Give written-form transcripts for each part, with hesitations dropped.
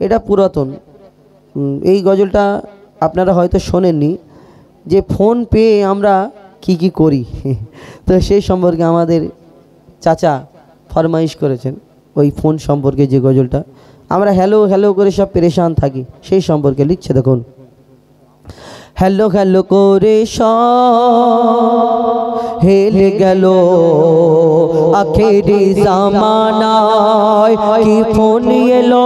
এটা পুরাতন। এই গজলটা আপনারা হয়তো শোনেননি, যে ফোন পেয়ে আমরা কি করি। তো সেই সম্পর্কে আমাদের চাচা ফরমাইশ করেছেন ওই ফোন সম্পর্কে যে গজলটা। আমরা হ্যালো হ্যালো করে সব পেরেশান থাকি, সেই সম্পর্কে লিখছে দেখুন। হ্যালো হ্যালো করে সব হেলে গেল আখেরি জামানায়, কি ফোন এলো।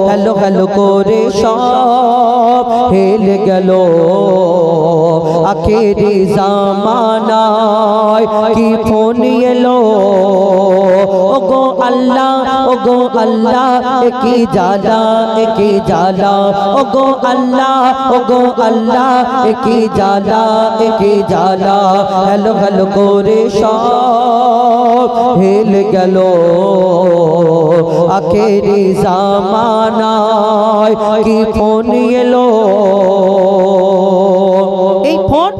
হ্যালো হ্যালো করে সব হেলে গেল আখেরি জামানায়, কি ফোন এলো। ওগো আল্লাহ ওগো আল্লাহ কি জালা কি জালা, ওগো আল্লাহ ওগো আল্লাহ কি জালা কি জালা। হ্যালো হ্যালো করে সব হেলে গেল আখেরি জামানায়, কি ফোন এলো। এই ফোন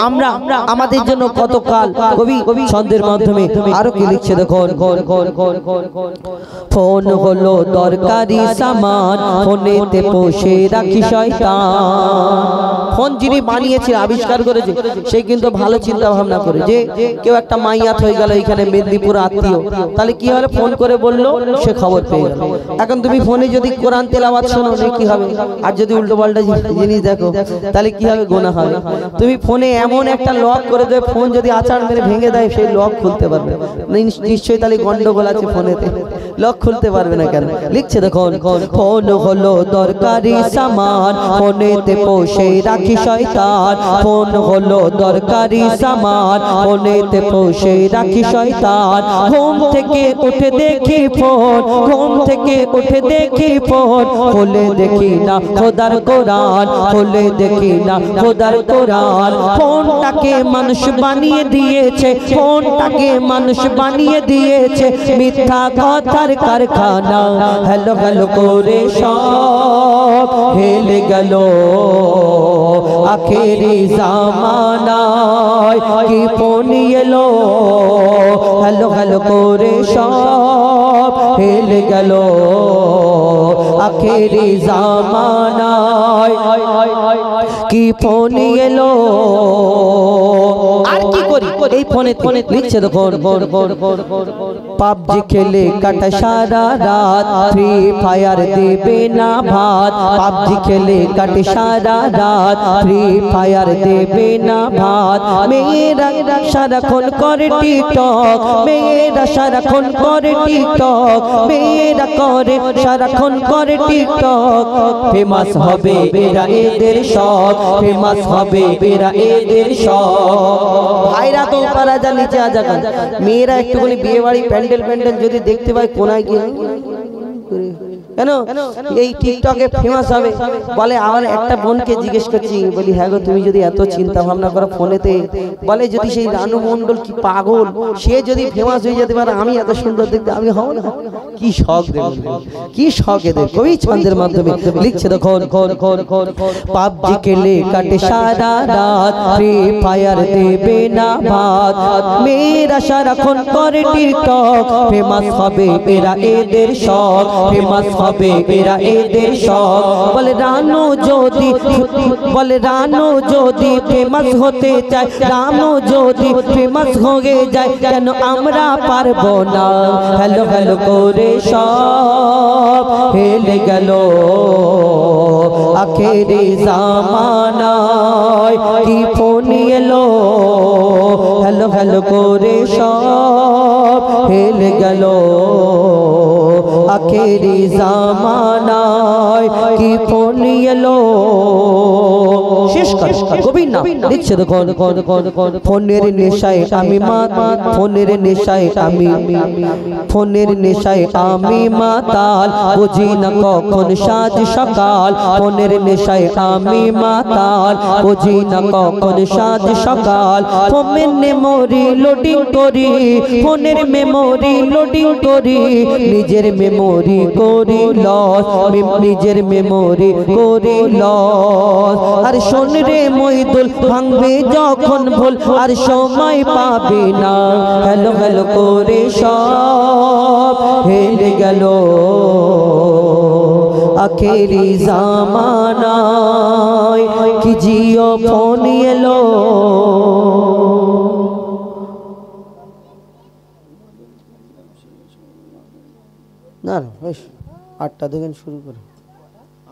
আমরা আমাদের জন্য কত কাল কবি ছন্দের মাধ্যমে আরো কি লিখছে দেখুন। ফোন হলো দরকারি সামান, ফোনেতে পোষে রাখি শয়তান। ফোন যিনি বানিয়েছে আবিষ্কার করেছে সে কিন্তু ভালো চিন্তা ভাবনা করে, যে কেউ একটা মাইয়াত হয়ে গেল এখানে মেদিনীপুর আত্মীয়, তাহলে কি হলো, ফোন করে বললো সে খবর পেয়ে গেল। এখন তুমি ফোনে যদি কোরআন তেলাওয়াত শোনো কি হবে, আর যদি উল্টো পাল্টা জিনিস দেখো তাহলে কি হবে, গুনাহ হবে। তুমি ফোনে এমন একটা লক করে দেবে, ফোন যদি আচার মেরে ভেঙে দেয় সেই লক খুলতে পারবে নিশ্চয়ই, তাহলে গন্ডগোল আছে ফোনেতে, লক খুলতে পারবে না কেন। লিখছে দেখুন, ফোন হলো দরকারি সামান, ফোনেতে পোষে রাখি শয়তান। ফোন হলো দরকারি সামান, ফোনেতে পোষে রাখি শয়তান। ঘুম থেকে উঠে দেখি ফোন, ঘুম থেকে উঠে দেখি ফোন, খুলে দেখি না খোদার কোরআন, খুলে দেখি না খোদার কোরআন। ফোনটাকে মানুষ বানিয়ে দিয়েছে, ফোনটাকে মানুষ বানিয়ে দিয়েছে মিথ্যা কথার কারখানা। হ্যালো হ্যালো করে সব হেলে গেল আখেরি জামানায়, কি ফোন এলো। হ্যালো হ্যালো করে সব হেলে গেল আখেরি জামানায়, কি ফোন এলো। আর কি করি এই ফোনে লিখছে দেখুন, পাবজি খেলে কাটা সারা রাত, ফ্রি ফায়ার দেবে না ভাত। পাবজি খেলে কাটে সারা রাত, ফ্রি ফায়ার দেবে না ভাত। মেয়েরা সারাক্ষণ করে টিকটক, মেয়েরা সারাক্ষণ করে টিকটক, মেয়েরা করে সারাক্ষণ করে টিকটক। ফেমাস হবে এরা এদের শখ, ফেমাস হবে এরা এদের শখ। ভাইরা তো পারা যা নিচে আজা, মেয়েরা একটুখানি বিয়ে বাড়ি প্যান্ডেল যদি দেখতে পায় কোনায় গিয়ে কেন এই টিকটকে ফেমাস হবে বলে। আমার একটা বোনকে জিজ্ঞেস করছি, বলি হ্যাঁ গো তুমি যদি এত চিন্তা ভাবনা করো ফোনেতে, বলে যদি সেই রানু মণ্ডল কি পাগল, সে যদি ফেমাস হয়ে যেতে পারে আমি এত সুন্দর দেখতে আমি হব না। কি শখ দেখুন, কি শখ এদের। কবি ছন্দের মাধ্যমে লিখছে দেখুন, পাবজি খেলে কাটে সারা রাত, ফ্রি ফায়ার দেবে না ভাত। মেয়েরা সারাক্ষণ করে টিকটক, ফেমাস হবে এরা এদের শখ, ফেমাস হবে এরা এদের শখ। বলে রানু যদি, বলে রানু যদি ফেমাস হতে চায়, রানু যদি ফেমাস হয়ে যায়, কেন আমরা পারবো না। হ্যালো হ্যালো করে সব হেলে গেল আখেরি জামানায়, কি ফোন এলো। হ্যালো হ্যালো করে সব হেলে গেল আখেরি জামানায়, কি ফোন এলো। শেষ কবি না লিখছে দেখুন, ফোনের নেশায় আমি মাতাল, ফোনের নেশায় আমি, ফোনের নেশায় আমি মাতাল, বুঝি না কখন সাজ সকাল। ফোনের নেশায় আমি মাতাল, বুঝি না কখন সাজ সকাল। ফোনের মেমোরি লোডিং করি, ফোনের মেমোরি লোডিং করি, নিজের মেমোরি করি লস, নিজের মেমোরি করি লস। আর শোন রে মইদুল, ভাঙবে যখন ভুল আর সময় পাবে না। হ্যালো হ্যালো করে সব হেলে গেল আখেরি জামানায় কি জিও ফোন এলো না না বেশ 8টা থেকে শুরু করে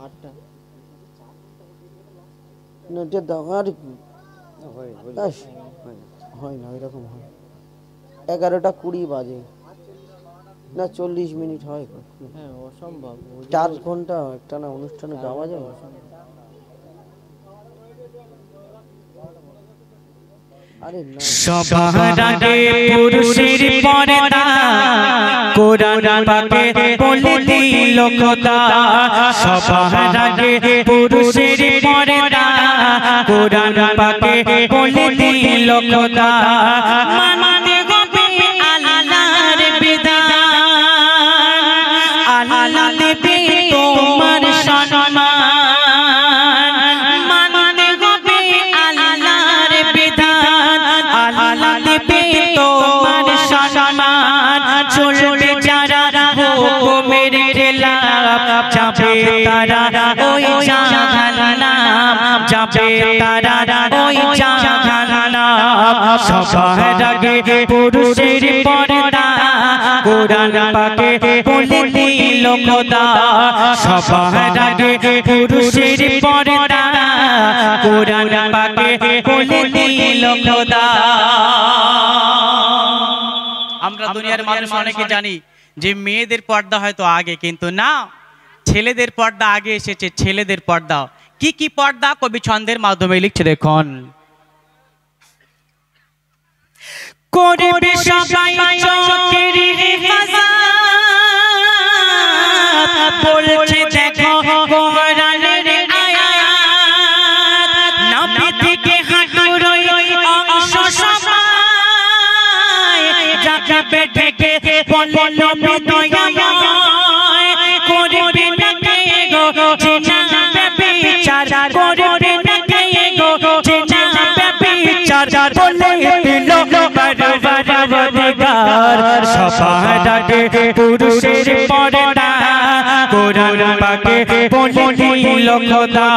8টা না যে দাও আর হয় না এরকম হয় 11টা 20 বাজে না 40 মিনিট হয় হ্যাঁ অসম্ভব 4 ঘন্টা একটা না অনুষ্ঠানে যাওয়া যায় আরে না সবার আগে পুরুষের পর্দা কোরআন পাকে বলে দিল খোদা সবার আগে পুরুষের পর্দা কোরআন পাকে বলে দিল খোদা মানতে হবে আল্লাহর বিধান আল্লাহ দেবে তোমার সম্মান মানতে হবে আল্লাহর বিধান আল্লাহ দেবে তোমার সম্মান চলবে যারা হুকুমের খেলাফ যাবে তারা ওই জাহান্নাম যাবে তারা ওই জাহান্নাম সবার আগে পুরুষের পর্দা কোরআন পাকে বলে দিল খোদা সবার আগে পুরুষের পর্দা কোরআন পাকে বলে দিল খোদা আমরা দুনিয়ার মানুষ অনেকে জানি যে মেয়েদের পর্দা হয়তো আগে কিন্তু না ছেলেদের পর্দা আগে এসেছে ছেলেদের পর্দা কি কি পর্দা কবি ছন্দের মাধ্যমে লিখছে দেখুন করবে সবাই চোখের হেফাজত বলছে দেখো কোরআনের আয়াত নবী থেকে হাঁটুর অংশ সবাই রাখবে ঢেকে বলে নবী দয়াময় করবে না কে গো জিনা বিচার করবে না কে গো জিনা বিচার বলে দিল পরওয়ারদিগার সবার আগে পুরুষের পর্দা কোরআন পাকে বলে দিল খোদা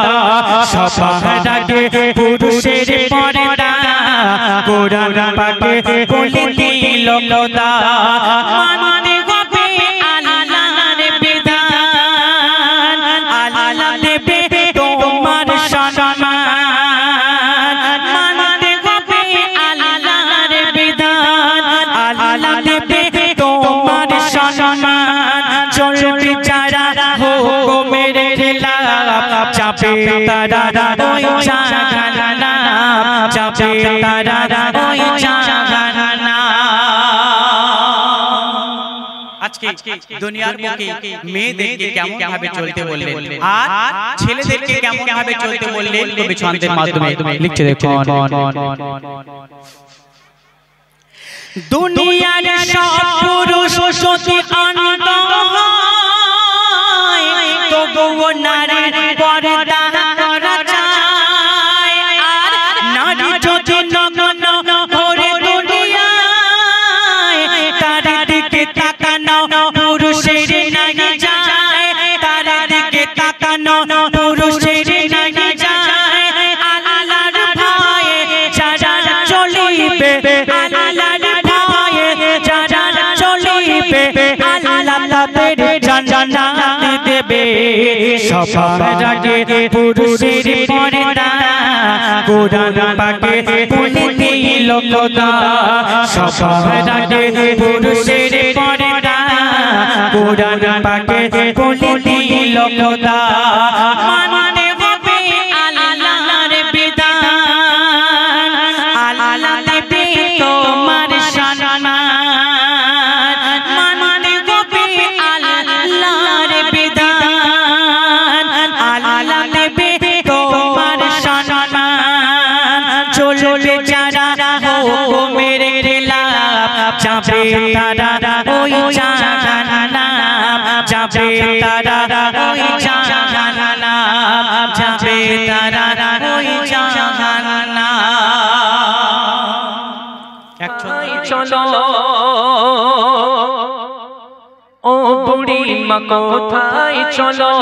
সবার আগে পুরুষের পর্দা কোরআন পাকে বলে দিল খোদা মানতে হবে আল্লাহর বিধান আল্লাহ দেবে তোমার সম্মান মানতে হবে আল্লাহর বিধান আল্লাহ দেবে তোমার সম্মান চলবে যারা হুকুমের খেলাফ যাবে তারা ওই জাহান্নাম যাবে তারা ওই জাহান্নাম আজকে দুনিয়ার মুখে মেয়েদেরকে কেমন ভাবে চলতে বললেন আর ছেলেদেরকে কেমন ভাবে চলতে বললেন কবি ছন্দের মাধ্যমে লিখছে দেখুন দুনিয়ার সব পুরুষ যদি অন্ধ হয় তবুও নারীর পর্দা করা চায় আর নারী যদি নগ্ন করে দুনিয়ায় তার দিকে তাকানো পুরুষের নারী যায় তার দিকে তাকানো পুরুষের নারী যায় আল্লাহর ভয়ে যারা চলিবে আল্লাহর ভয়ে যারা চলিবে আল্লাহ তাদের জান্নাত দেবে সবার আগে পুরুষের পর্দা কোরআন পাকে বলে দিল খোদা সবার আগে পুরুষের পর্দা কোরআন পাকে বলে দিল খোদা মানতে হবে আল্লাহর বিধান আল্লাহ দেবে তোমার সম্মান মানতে হবে আল্লাহর বিধান আল্লাহ দেবে তোমার সম্মান চলবে যারা হুকুমের খেলাফ যাবে তারা ওই জাহান্নাম যাবে তারা ওই জাহান্নাম যাবে তারা ওই জাহান্নাম চলো ও বুড়ি মা কোথায় চলো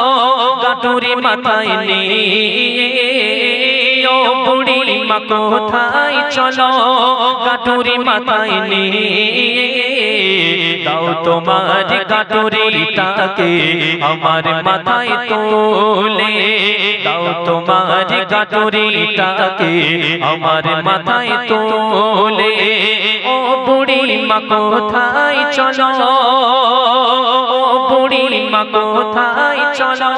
গাটুরি মাথায় নিয়ে ও বুড়ি মা কোথায় চলো গাটুরি মাথায় নিয়ে দাও তোমার গাটুরিটাকে আমার মাথায় তোলে দাও তোমার গাটুরিটাকে আমার মাথায় তোলে ও বুড়ি মা কোথায় চলো ও বুড়ি মা কোথায় চলো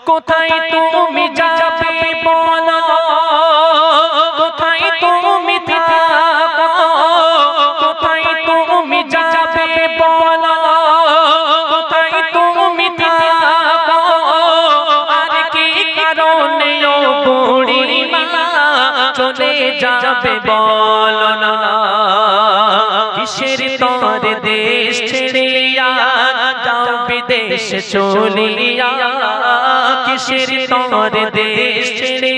কোথায় তুমি যাবে বলো কোথায় তুমি থাকো কোথায় তুমি যাবে বলো কোথায় তুমি থাকো আর কি কারণে ও বুড়ি মা চলে যাবে বলো না কিসের তোর দেশ ছেড়ে যাও বিদেশ চলিয়া কিসের তোর দেশ ছেড়ে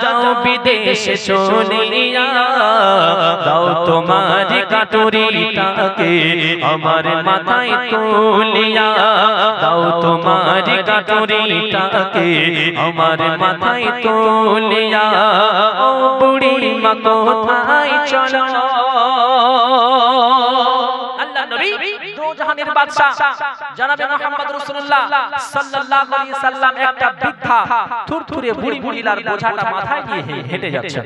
যাও বিদেশ চলিয়া দাও তোমার গাটুরিটাকে আমার মাথায় তুলিয়া দাও তোমার গাটুরিটাকে আমার মাথায় তুলিয়া ও বুড়ি মা কোথায় চলো আল্লাহ নবী দো জাহানের বাদশা জনাবে মুহাম্মদ রাসূলুল্লাহ সাল্লাল্লাহু আলাইহি সাল্লাম একটা বৃদ্ধা থুরথুরে বুড়ি মহিলার বোঝাটা মাথায় নিয়ে হেঁটে যাচ্ছে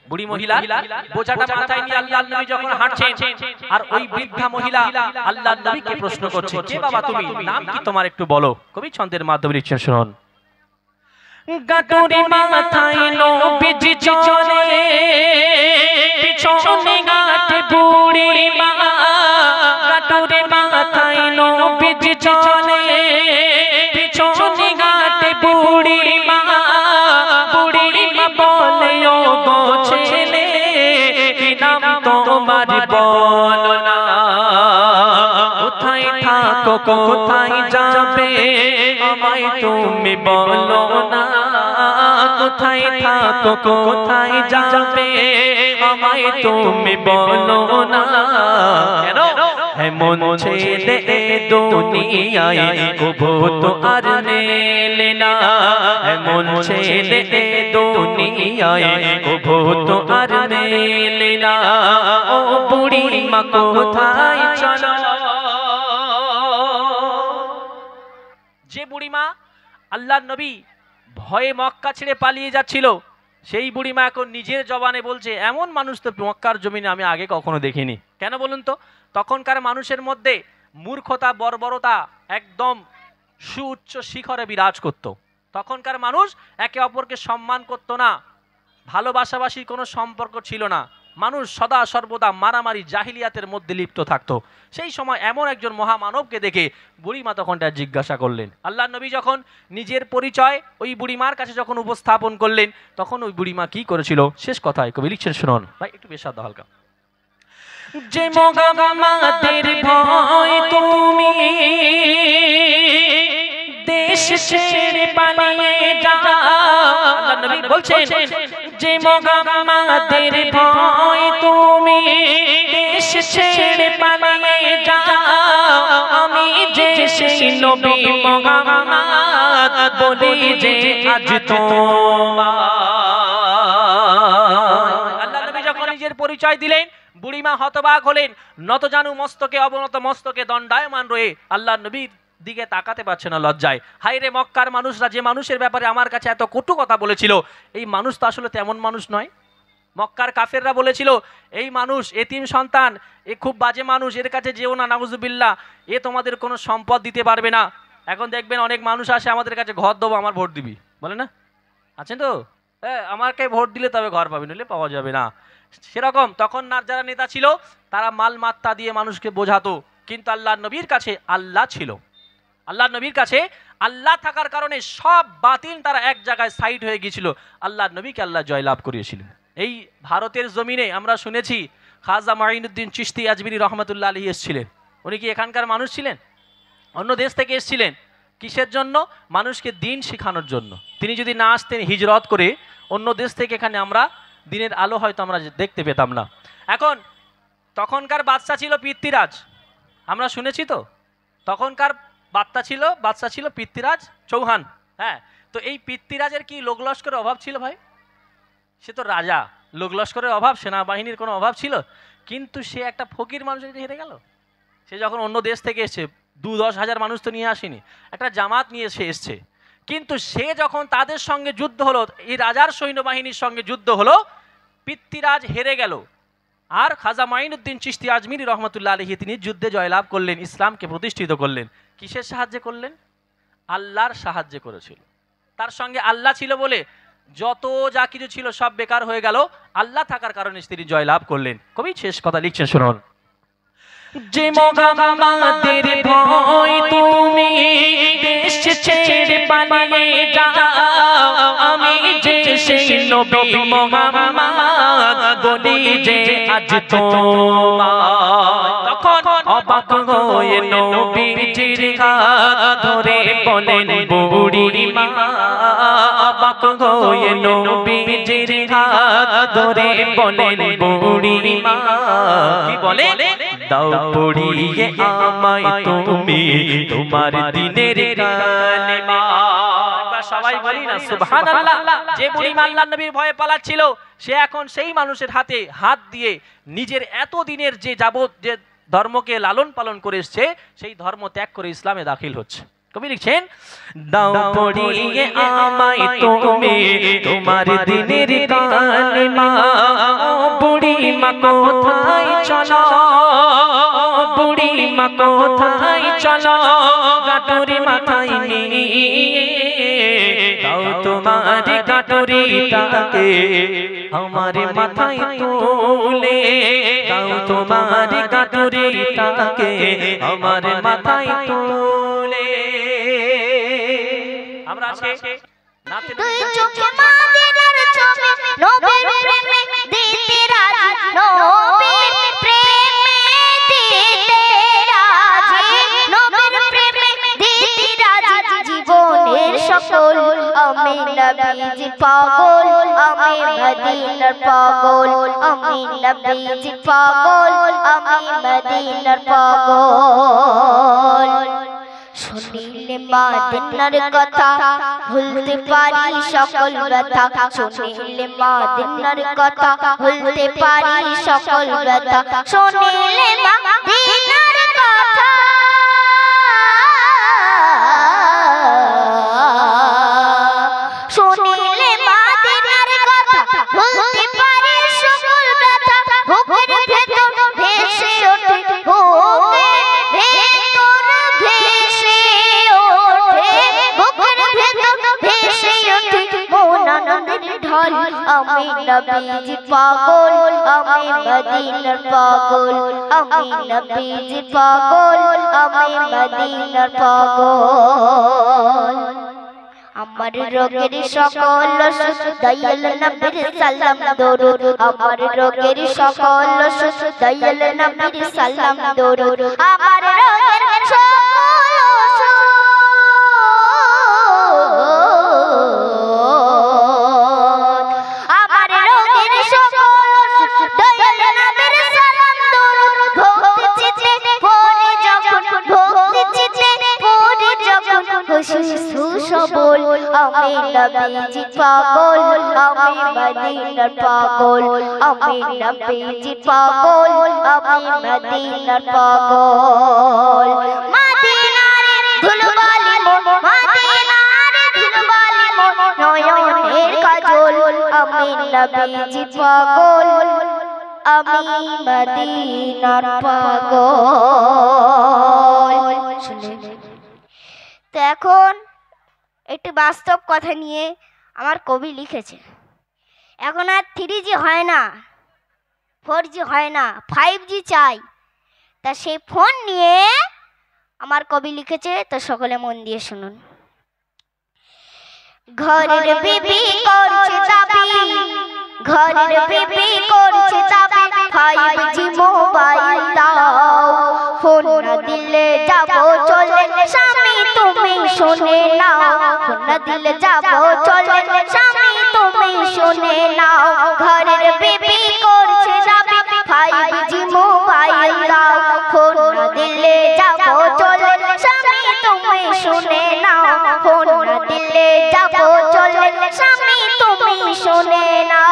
বুড়ি মহিলা বোঝাটা মাথায় নিয়ে আল্লাহর নবী যখন হাঁটছেন আর ওই বৃদ্ধা মহিলা আল্লাহর নবীকে প্রশ্ন করছে কে বাবা তুমি নাম কি তোমার একটু বলো কবি ছন্দের মাধ্যমে লিখছেন শুনুন গাটুরি মাথায় নবীজি চলে পিছনে গাটে বুড়ি মা গাটুরি মাথায় নবীজি চলে পিছনে গাটে বুড়ি মা বলে ও গো ছেলে কি নাম তোমার বলো না কোথায় থাকো কোথায় যাবে আমায় তুমি বলো না কোথায় থাকো কোথায় যাবে আমায় তুমি বলো না কেন এমন ছেলে দুনিয়ায় কবু তো আর মেলে না এমন ছেলে দুনিয়ায় কবু তো আর মেলে না ও বুড়ি মা কোথায় চলো যে বুড়িমা আল্লাহর নবী ভয়ে মক্কা ছেড়ে পালিয়ে যাচ্ছিল সেই বুড়িমা এখন নিজের জবানে বলছে এমন মানুষ তো মক্কার জমিনে আমি আগে কখনো দেখিনি কেন বলুন তো তখনকার মানুষের মধ্যে মূর্খতা বর্বরতা একদম সুউচ্চ শিখরে বিরাজ করত তখনকার মানুষ একে অপরকে সম্মান করত না ভালোবাসাবাসির কোনো সম্পর্ক ছিল না মানুষ সদা সর্বদা মারামারি জাহিলিয়াতের মধ্যে লিপ্ত থাকতো সেই সময় এমন একজন মহামানবকে দেখে বুড়িমা তখন তার জিজ্ঞাসা করলেন আল্লাহর নবী যখন নিজের পরিচয় ওই বুড়িমার কাছে যখন উপস্থাপন করলেন তখন ওই বুড়িমা কি করেছিল শেষ কথায় কবি লিখছেন শুনুন ভাই একটু বেশাদ হালকা যে মোগামাদের ভয় তুমি দেশ ছেড়ে পালিয়ে যাও আল্লাহর নবী বলছেন যে মোগামাদের ভয় তুমি দেশ ছেড়ে পালিয়ে যাও আমি যে সেই নবী মোগামাদ বলি যে আজ তোমার আল্লাহর নবী যখন নিজের পরিচয় দিলেন বুড়িমা হতবাক হলেন নতজানু মস্তকে অবনত মস্তকে দণ্ডায়মান রয়ে আল্লাহর নবীর দিকে তাকাতে পারছে না লজ্জায় হায়রে মক্কার মানুষরা যে মানুষের ব্যাপারে আমার কাছে এত কটু কথা বলেছিল এই মানুষ তো আসলে তেমন মানুষ নয় মক্কার কাফেররা বলেছিল এই মানুষ এতিম সন্তান এ খুব বাজে মানুষ এর কাছে যেও না নাউজুবিল্লাহ এ তোমাদের কোনো সম্পদ দিতে পারবে না এখন দেখবেন অনেক মানুষ আসে আমাদের কাছে ঘর দেবো আমার ভোট দিবি বলে না আছেন তো আমাকে ভোট দিলে তবে ঘর পাবি নইলে পাওয়া যাবে না সেরকম তখন যারা নেতা ছিল তারা মাল মাত্তা দিয়ে মানুষকে বোঝাতো কিন্তু আল্লাহর নবীর কাছে আল্লাহ ছিল আল্লাহর নবীর কাছে আল্লাহ থাকার কারণে সব বাতিল তারা এক জায়গায় সাইড হয়ে গিয়েছিল আল্লাহর নবীকে আল্লাহ জয়লাভ করিয়েছিলেন এই ভারতের জমিনে আমরা শুনেছি খাজা মাইনুদ্দিন চিশতি আজমিরি রহমতুল্লাহ আলাইহি এসেছিলেন উনি কি এখানকার মানুষ ছিলেন অন্য দেশ থেকে এসেছিলেন কিসের জন্য মানুষকে দিন শেখানোর জন্য তিনি যদি না আসতেন হিজরত করে অন্য দেশ থেকে এখানে আমরা দিনের আলো হয়তো আমরা দেখতে পেতাম না এখন তখনকার বাদশা ছিল পৃথ্বীরাজ আমরা শুনেছি তো। তখনকার বাদশা ছিল পৃথ্বীরাজ চৌহান। হ্যাঁ, তো এই পৃথ্বীরাজের কি লোক লস্করের অভাব ছিল ভাই? সে তো রাজা, লোক লস্করের অভাব, সেনাবাহিনীর কোনো অভাব ছিল? কিন্তু সে একটা ফকির মানুষ হেরে গেল। সে যখন অন্য দেশ থেকে এসছে, 2-10 হাজার মানুষ তো নিয়ে আসেনি, একটা জামাত নিয়ে সে এসছে। কিন্তু সে যখন তাদের সঙ্গে যুদ্ধ হলো, এই রাজার সৈন্যবাহিনীর সঙ্গে যুদ্ধ হলো, পৃথ্বীরাজ হেরে গেল। আর খাজা মাইনুদ্দিন চিশতি আজমিরি রহমতুল্লাহ আলাইহি তিনি যুদ্ধে জয়লাভ করলেন, ইসলামকে প্রতিষ্ঠিত করলেন। কিসের সাহায্যে করলেন? আল্লাহর সাহায্যে করেছিল। তার সঙ্গে আল্লাহ ছিল বলে যত যা কিছু ছিল সব বেকার হয়ে গেল, আল্লাহ থাকার কারণে তিনি জয়লাভ করলেন। কবি শেষ কথা লিখছেন, শুনুন। যে মোহাম্মদের ভয় তুমি দেশ ছেড়ে পালিয়ে যাও, আমি যে সেই নবী মোহাম্মদ বলি যে আজ তোমায়। তখন অবাক হয়ে নবীজির হাত ধরে বলেন বুড়িমা, অবাক হয়ে নবীজির হাত ধরে বলেন বুড়িমা, কি বলে? দাও পড়িয়ে আমায় তুমি তোমার দিনের কালেমা। সবাই বলি না সুবহানাল্লাহ। যে বুড়িমা আল্লাহর নবীর ভয়ে পালাচ্ছিল, সে এখন সেই মানুষের হাতে হাত দিয়ে নিজের এত দিনের যে যাবত যে ধর্মকে লালন পালন করে এসছে, সেই ধর্ম ত্যাগ করে ইসলামে দাখিল হচ্ছে। কবি লিখছেন, দাও পড়িয়ে আমায় তুমি তোমার দিনের কালেমা, বুড়িমা কোথায় চলো, বুড়িমা কোথায় চলো, গাটুরি মাথায় নিয়ে দাও তোমার গাটুরিটাকে আমার মাথায় তুলে, দাও তোমার গাটুরিটাকে আমার মাথায় তুলে। আমরা আজকে নাতে তুই চোখে মাদিনার ছবি, নবীর প্রেমে দিতে রাজি, নবীর প্রেমে দিতে রাজি, নবীর প্রেমে দিতে রাজি, জীবনের সকল আমি নবীজি পাগল, আমি মদিনার পাগল, আমি নবীজি পাগল, আমি মদিনার পাগল। শুনিলে মদিনার কথা ভুলতে পারি সকল ব্যথা, শুনিলে মদিনার কথা ভুলতে পারি সকল ব্যথা, শুনিলে মদিনার কথা শুনিলে মদিনার কথা ভুলতে পারি সকল ব্যথা, বুকের ভেতর ভেসে ওঠে, বুকের ভেতর ভেসে ওঠে, বুকের ভেতর ভেসে ওঠে মন আনন্দের ঢল। আমি নবীজি পাগল, আমি মদিনার পাগল, আমি নবীজি পাগল, আমি মদিনার পাগল। আমার রোগের সকল ওষুধ দয়াল নবীর সালাম দরুদ, আমার রোগের সকল ওষুধ দয়াল নবীর সালাম দরুদ, আমার রোগের সকল ওষুধ আমার রোগের সকল ওষুধ দয়াল নবীর সালাম দরুদ। ভক্তি চিত্তে পড়ে যখন, ভক্তি চিত্তে পড়ে যখন সুস্থ সবল, আমি নবীজি পাগল, আমি মদিনার পাগল, আমি নবীজি পাগল, আমি মদিনার পাগল। মদিনার ধুলবালি মন, মদিনার ধুলবালি মন, নয়নের কাজল, আমি নবীজি পাগল, আমি মদিনার পাগল। তো এখন একটু বাস্তব কথা নিয়ে আমার কবি লিখেছে। এখন আর 3G হয় না, 4G হয় না, 5G চাই। তা সেই ফোন নিয়ে আমার কবি লিখেছে, তো সকলে মন দিয়ে শুনুন। ঘরের বিবি করছে দাবি, ঘরের বিবি করছে দাবি, 5G মোবাইল দাও, ফোন না দিলে যাবো চলে স্বামী তুমি শুনে নাও, ফোন না দিলে যাবো চলে স্বামী তুমি শুনে নাও। ঘরের বিবি করছে দাবি, 5G মোবাইল দাও, ফোন না দিলে চলে স্বামী তুমি শুনে নাও ফোন না দিলে যাব চলে স্বামী তুমি শুনে নাও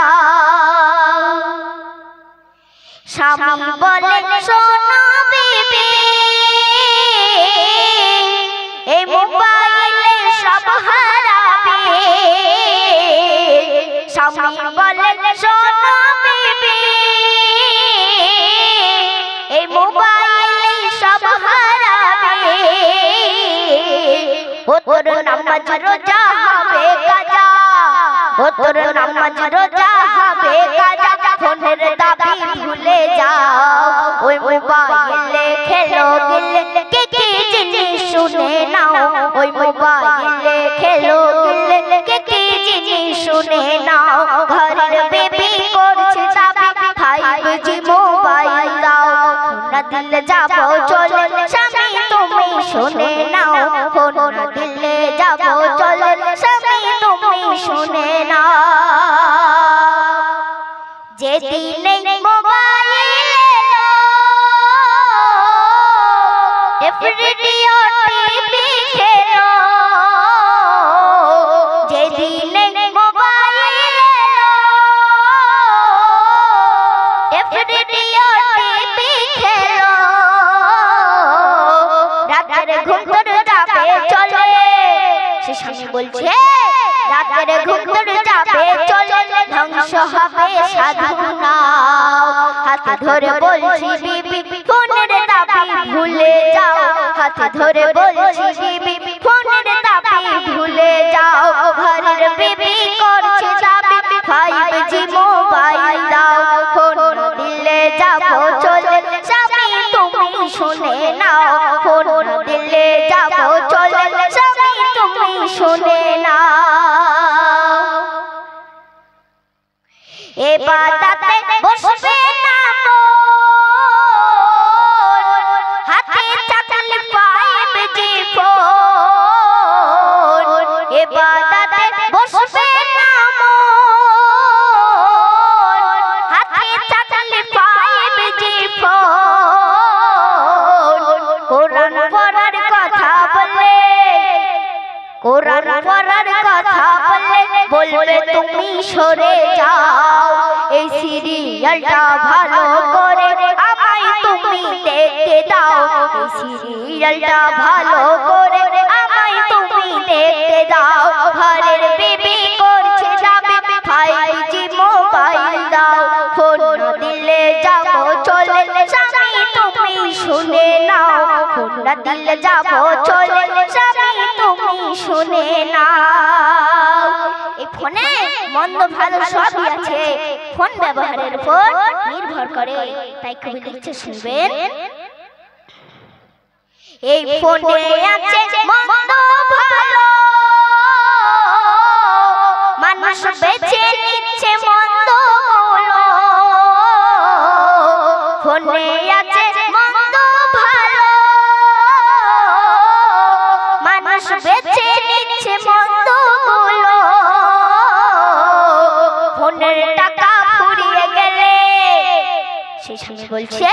স্বামী বলে শোনো বিবি এই মোবাইলে সব হারাবে স্বামী বলে শোনো বিবি এই মোবাইলে সব হারাবে ও তোর নামাজ রোজা হবে কাজা ও তোর নামাজ রোজা হবে কাজা ফোনের দাবি ভুলে যাও ওই মোবাইলে খেলো গিলে কে কে জিনিস শুনে নাও ওই মোবাইলে খেলো গিলে কে কে জিনিস শুনে নাও ঘরের বেবি করছে দাবি 5G মোবাইল দাও না দিলে যাব চলে স্বামী তুমি শুনে নাও ফোন না দিলে যাব চলে স্বামী তুমি শুনে নাও যেদিন মোবাইল রেডিও টিভি খেলো যেদিন মোবাইল রেডিও টিভি খেলো রাতের ঘুম তোর যাবে চলে সে স্বামী বলছে রাতের ঘুম তোর যাবে চলে ধ্বংস হবে সাধনা হাতে ধরে বলছি বিবি ফোনের দাবি ভুলে যাও হাতে ধরে বলছি বিবি ফোনের দাবি ভুলে যাও ঘরের বিবি করছে দাবি 5G মোবাইল দাও ফোন দিলে যাব চলে স্বামী তুমি শুনে নাও ফোন দিলে যাব চলে স্বামী তুমি শুনে নাও এবাদাতে বসবে না হাতে চাকলি 5G ফোন এবাদাতে বসবে না হাতে চাকলি 5G ফোন কোরআন পড়ার কথা বলে কোরআন পড়ার কথা বলে বলবে তুমি সরে যাও এই সিরিয়ালটা ভালো করে আমায় তুমি দেখতে দাও এই সিরিয়ালটা ভালো করে আমায় তুমি দেখতে দাও ঘরের বেবি করছে দাবি 5G মোবাইল দাও ফোন দিলে যাব চলে স্বামী তুমি শুনে নাও ফোন দিলে যাব চলে স্বামী তুমি শুনে নাও এই ফোনে মন্দ ভালো সবই আছে ফোন ব্যবহারের উপর নির্ভর করে তাই কবি লিখছে শুনবেন এই ফোনে আছে মন্দ ভালো মানুষ বেছে নিচ্ছে মন্দ গুলো ফোনে আছে মন্দ ভালো মানুষ বেছে নিচ্ছে মন্দ গুলো ফোনের টাকা ফুরিয়ে গেলে সে স্বামী বলছে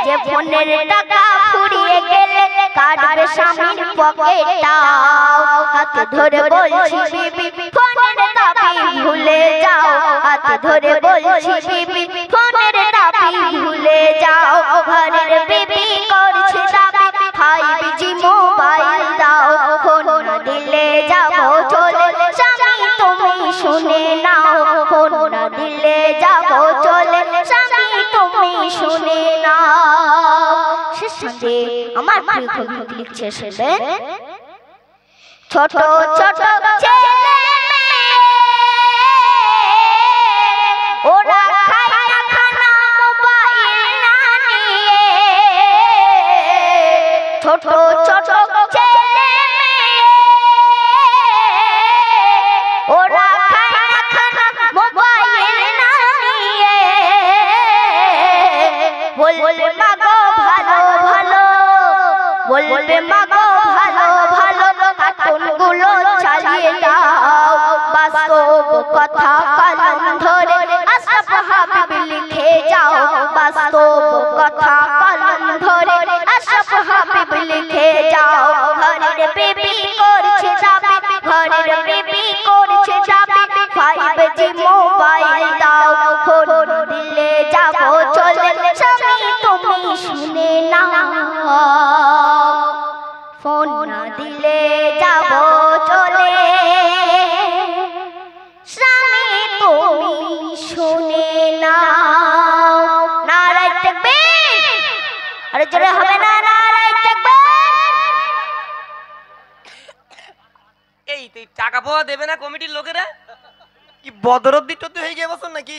যে ফোনের টাকা ফুরিয়ে গেলে কাটবে স্বামীর পকেটটাও হাতে ধরে বলছি বিবি ফোনের দাবি ভুলে যাও হাতে ধরে বলছি বিবি ফোনের দাবি ভুলে যাও ঘরের বিবি করছে দাবি 5G মোবাইল দাও ফোন না দিলে যাব চলে স্বামী তুমি শুনে নাও ফোন না দিলে যাব চলে স্বামী তুমি শুনে নাও শেষে আমার প্রিয় কবি লিখছে শুনবেন ছোট ছোট ছেলে ওরা খায় না খানা মোবাইল না নিয়ে ছোট ছোট ছেলে ওরা খায় না খানা মোবাইল না নিয়ে বলবে মাগো ভালো ভালো বলবে মাগো ভালো ভালো কার্টুনগুলো চালিয়ে দাও বাস্তব কথা কলম ধরে আশরাফ হাবিব লিখে যাও বাস্তব কথা কলম ধরে আশরাফ হাবিব ফোন না দিলে যাব চলে স্বামী তুমি শুনে নাও নারায় তাকবীর আরে জোরে হবে না নারায় তাকবীর এই তুই টাকা পাওয়া দেবে না কমিটির লোকেরা কি বদরদ্দি তো হয়ে গিয়ে বসুন নাকি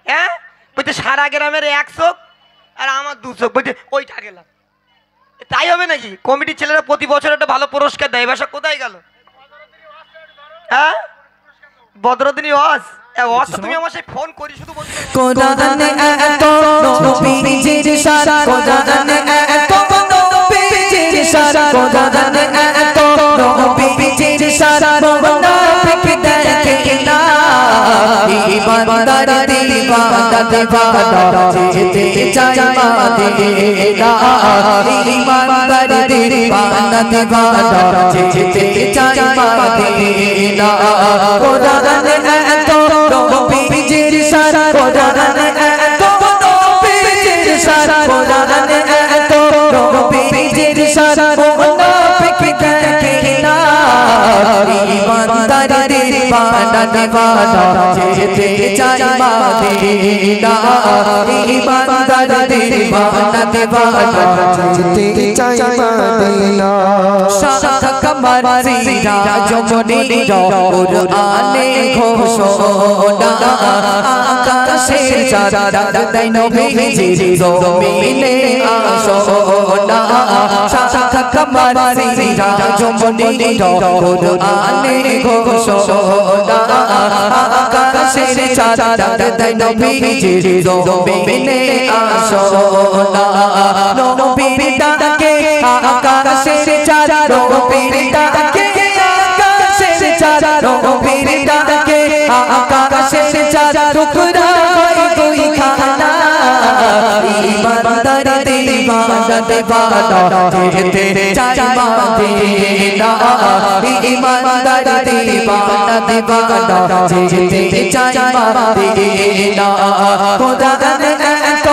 হ্যাঁ বলছে সারা গ্রামের 100 আর আমার 200 বলছে ওইটা গেলাম তাই হবে নাকি কমিটির ছেলেরা প্রতি বছর একটা ভালো পুরস্কার দেয় ভাষা কোথায় গেল হ্যাঁ বদরদিনী ওয়াজ তুমি আমার সাথে ফোন করি শুধু বলছো কোরআনে এত নবীজির সারা কোরআনে এত নবীজির সারা কোরআনে এত নবীজির সারা মুনাফিক দেখে না ইমানদার দিওয়ানা দিওয়ানা যেতে চাই মদিনা ইমানদার দিওয়ানা দিওয়ানা যেতে চাই মদিনা কোরআনে এত নবীজির সারা কোরআনে এত নবীজির সারা কোরআনে এত নবীজির সারা মুনাফিক দেখে না ইমানদার দিওয়ানা দিওয়ানা যেতে চাই মদিনা ইমানদার দিওয়ানা দিওয়ানা যেতে চাই মদিনা শাহ কমর সিরা জমনি কুরআনে ঘোষণা আকাশে চাঁদ দেয় নবীজির জমিনে আসনা শাহ কমর সিরা জমনি কুরআনে ঘোষণা আকাশে চাঁদ দেয় নবীজির জমিনে আসনা নবীর ডাকে আকাশের চাঁদ নবীর ডাকে আকাশের চাঁদ নবীর ডাকে আকাশের চাঁদ টুকরা হয় দুই খানা ইমানদার দিওয়ানা দিওয়ানা যেতে চাই মদিনা ইমানদার দিওয়ানা দিওয়ানা যেতে চাই মদিনা কোরআনে এত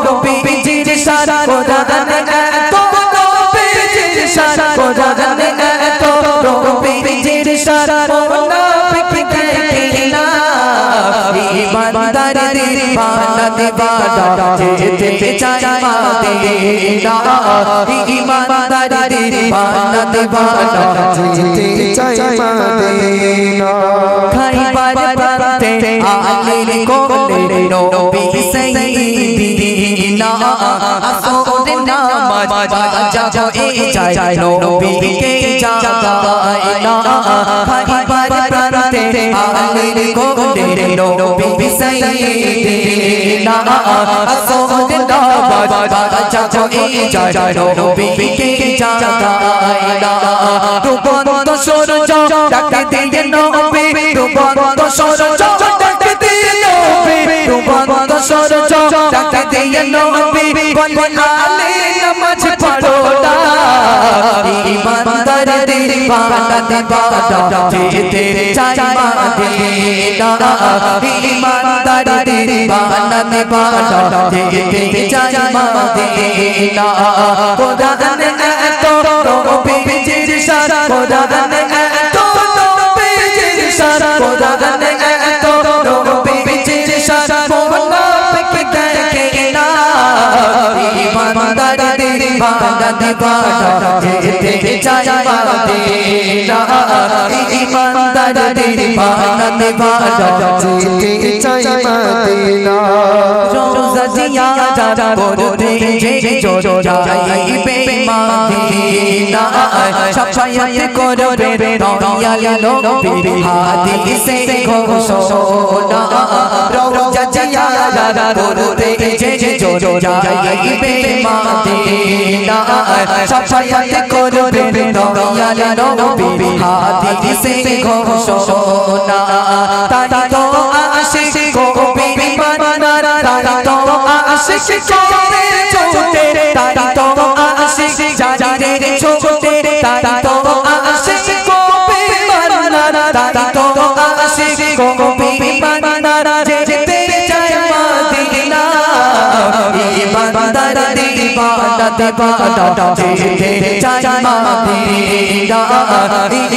নবীজির সারা কোরআনে এত নবীজির সারা কোরআনে এত নবীজির সারা মুনাফিক দেখে না ইমানদার দিওয়ানা দিওয়ানা যেতে চাই মদিনা ইমানদার দিওয়ানা দিওয়ানা যেতে চাই মদিনা খাইবার প্রান্তে আলীর কোলে নবী সাইয়্যিদিনা আসর নামাজ বাজাও এই যায় নবীকে জাগায় না খাইবার প্রান্তে আলীর কোলে নবী সাইয়্যিদিনা আসর নামাজ বাজাও এই যায় নবীকে জাগায় না ডুবন্ত সূরজ ডাকে দিয়ে নবী ডুবন্ত সূরজ ডাকে দিয়ে নবী ডুবন্ত সূরজ ডাকে দিয়ে নবী বলে আলী নামাজ পড়ো না ইমানদার দিওয়ানা দিওয়ানা যেতে চাই মদিনা ইমানদার দিওয়ানা দিওয়ানা যেতে চাই মদিনা কোরআনে এত নবীজির সারা কোরআনে এত নবীজির সারা কোরআনে এত নবীজির সারা মুনাফিক দেখে না ইমানদার দিওয়ানা দিওয়ানা যেতে চাই মদিনা ইমানদার দিওয়ানা দিওয়ানা যেতে চাই মদিনা রোজা জিয়ারত করতে যে যাইবে মদিনা শাফায়াত করবে দয়াল নবীর হাদিসে ঘোষণা রোজা জিয়ারত করতে যে যাইবে মদিনা শাফায়াত করবে দয়াল নবীর হাদিসে ঘোষণা তাই তো আশিক কবি মানার তাই তো আশিক চোটে চোটে তাই তো আশিক জাজিরে ছোটে তাই তো আশিক কবি মানার তাই তো আশিক কবি মানার যেতে চাই মদিনা ইমানদার দিওয়ানা দিবানা দিবানা যেতে চাই মদিনা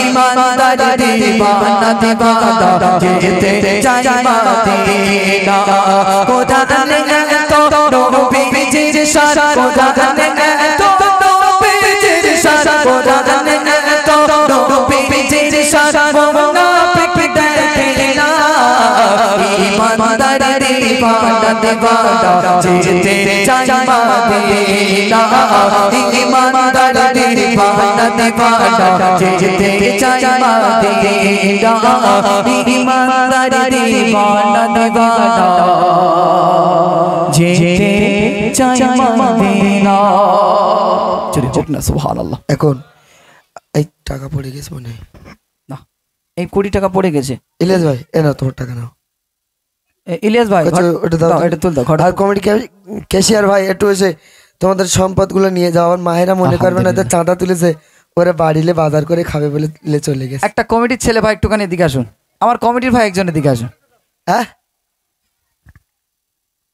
ইমানদার দিবানা দিবানা যেতে চাই মদিনা খোদা জানে তো নবীজির শান খোদা জানে তো নবীজির শান খোদা জানে তো নবীজির শান মুনাফিক দেখে না ইমানদার দিবানা দিবানা যেতে চাই মদিনা ইমানদার দিবানা দিবানা যেতে চাই মদিনা ইমানদার দিবানা দিবানা যেতে চাই মদিনা চলে হোক না সুবহানাল্লাহ। এখন এই টাকা পড়ে গেছে মনে হয়। না এই 20 টাকা পড়ে গেছে। ইলিয়াস ভাই এ নাও তোমার টাকা নাও। ইলিয়াস ভাই ওটা দাও, এটা তুল দাও। আর কমিটি ক্যাশিয়ার ভাই একটু এসে তোমাদের সম্পদগুলো নিয়ে যাও। আমার মায়েরা মনে করবে না চাঁদা তুলেছে ওরা বাড়িলে বাজার করে খাবে বলে চলে গেছে। একটা কমিটির ছেলে ভাই একটুখানি এদিকে আসুন, আমার কমিটির ভাই একজন এদিকে আসুন। হ্যাঁ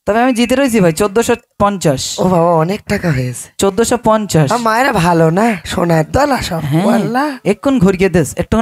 তবে আমি জিতে রয়েছি ভাই 1450। ও বাবা অনেক টাকা হয়েছে। 1450। মায়েরা ভালো না সোনার দলা সব। হ্যাঁ এক্ষুন ঘুরিয়ে দেস একটু